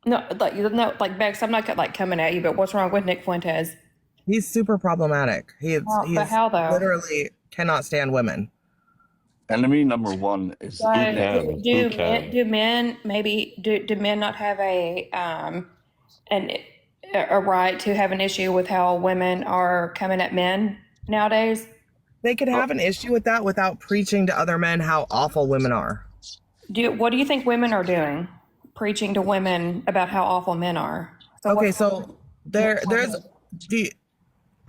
No, like Bex, I'm not like coming at you, but what's wrong with Nick Fuentes? He's super problematic. But how though? Literally cannot stand women. Enemy number one is So who can. do men not have a right to have an issue with how women are coming at men nowadays? They could have an issue with that without preaching to other men how awful women are. What do you think women are doing? Preaching to women about how awful men are.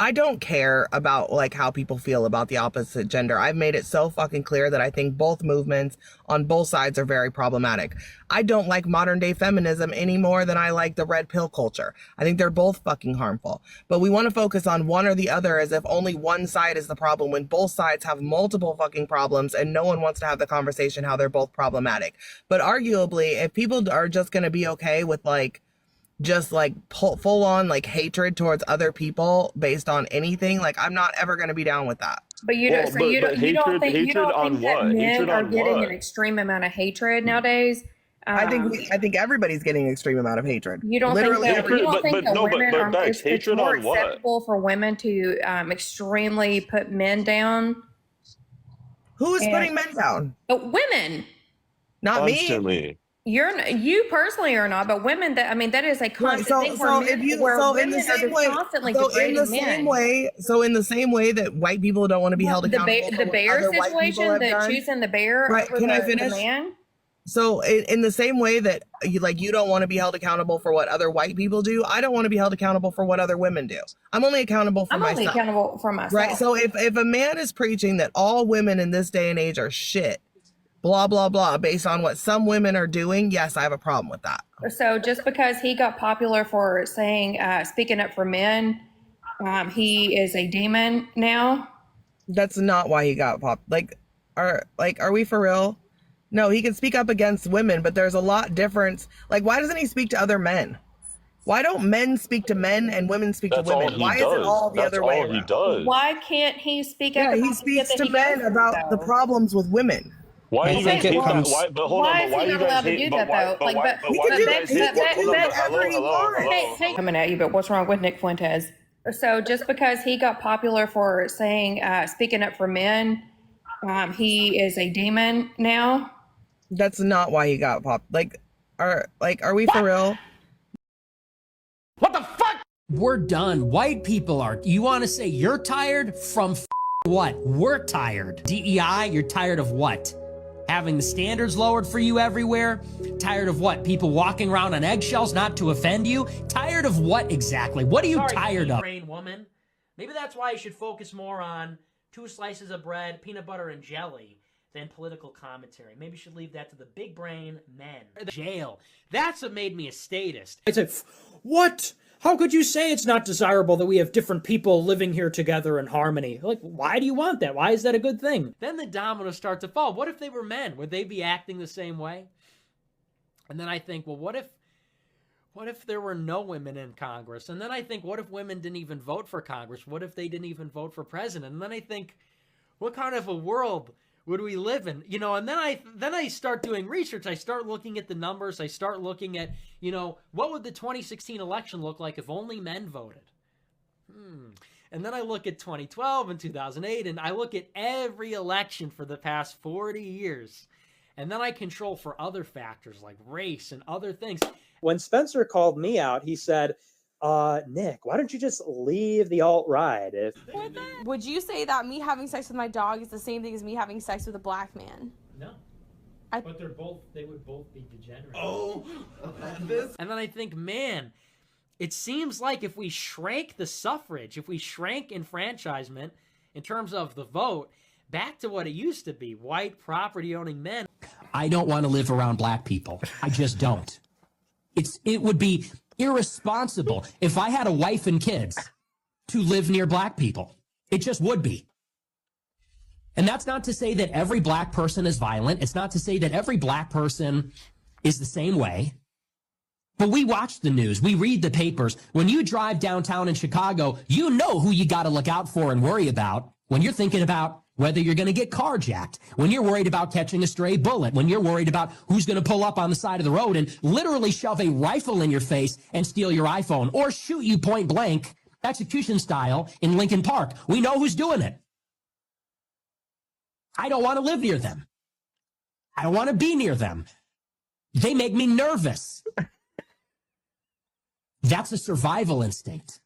I don't care about like how people feel about the opposite gender. I've made it so fucking clear that I think both movements on both sides are very problematic. I don't like modern day feminism any more than I like the red pill culture. I think they're both fucking harmful. But we want to focus on one or the other as if only one side is the problem when both sides have multiple fucking problems and no one wants to have the conversation how they're both problematic. But arguably, if people are just going to be okay with like just like full on like hatred towards other people based on anything, like I'm not ever going to be down with that. But you don't think that men are getting an extreme amount of hatred nowadays? I think everybody's getting an extreme amount of hatred. You don't think that it's more acceptable for women to extremely put men down? Who is putting men down? Women. Not me. You personally are not, but women. That is a constant thing. In the same way that white people don't want to be held accountable. The bear situation, choosing the bear. Right? Can I finish? So in the same way that you don't want to be held accountable for what other white people do, I don't want to be held accountable for what other women do. I'm only accountable for myself. I'm only accountable for myself. Right. So if a man is preaching that all women in this day and age are shit, blah, blah, blah, based on what some women are doing, yes, I have a problem with that. So just because he got popular for saying, speaking up for men, he is a demon now? That's not why he got are we for real? No, he can speak up against women, but there's a lot difference. Like, why doesn't he speak to other men? Why don't men speak to men and women speak to women? Why is it all the other way around? Why can't he speak up? Yeah, he speaks to men about the problems with women. Why do you guys hate that? Why is he not allowed to do that though? Hey, coming at you, but what's wrong with Nick Fuentes? So just because he got popular for saying, speaking up for men, he is a demon now? That's not why he got are we for real? What the fuck? We're done. White people are. You want to say you're tired from what? We're tired. DEI, you're tired of what? Having the standards lowered for you everywhere? Tired of what? People walking around on eggshells not to offend you? Tired of what exactly? What are you tired of? Brain woman. Maybe that's why you should focus more on 2 slices of bread, peanut butter, and jelly than political commentary. Maybe you should leave that to the big brain men. Jail. That's what made me a statist. It's what? How could you say it's not desirable that we have different people living here together in harmony? Like, why do you want that? Why is that a good thing? Then the dominoes start to fall. What if they were men? Would they be acting the same way? And then I think, well, what if there were no women in Congress? And then I think, what if women didn't even vote for Congress? What if they didn't even vote for president? And then I think, what kind of a world would we live in? And then I start doing research. I start looking at the numbers. I start looking at, what would the 2016 election look like if only men voted? And then I look at 2012 and 2008, and I look at every election for the past 40 years. And then I control for other factors like race and other things. When Spencer called me out, he said, Nick, why don't you just leave the alt-right? Would you say that me having sex with my dog is the same thing as me having sex with a black man? No. But they would both be degenerate. Oh, and then I think, man, it seems like if we shrank the suffrage, if we shrank enfranchisement in terms of the vote, back to what it used to be, white property-owning men. I don't want to live around black people. I just don't. It would be irresponsible if I had a wife and kids to live near black people. It just would be. And that's not to say that every black person is violent. It's not to say that every black person is the same way. But we watch the news. We read the papers. When you drive downtown in Chicago, you know who you got to look out for and worry about when you're thinking about whether you're going to get carjacked, when you're worried about catching a stray bullet, when you're worried about who's going to pull up on the side of the road and literally shove a rifle in your face and steal your iPhone or shoot you point blank, execution style, in Lincoln Park. We know who's doing it. I don't want to live near them. I don't want to be near them. They make me nervous. That's a survival instinct.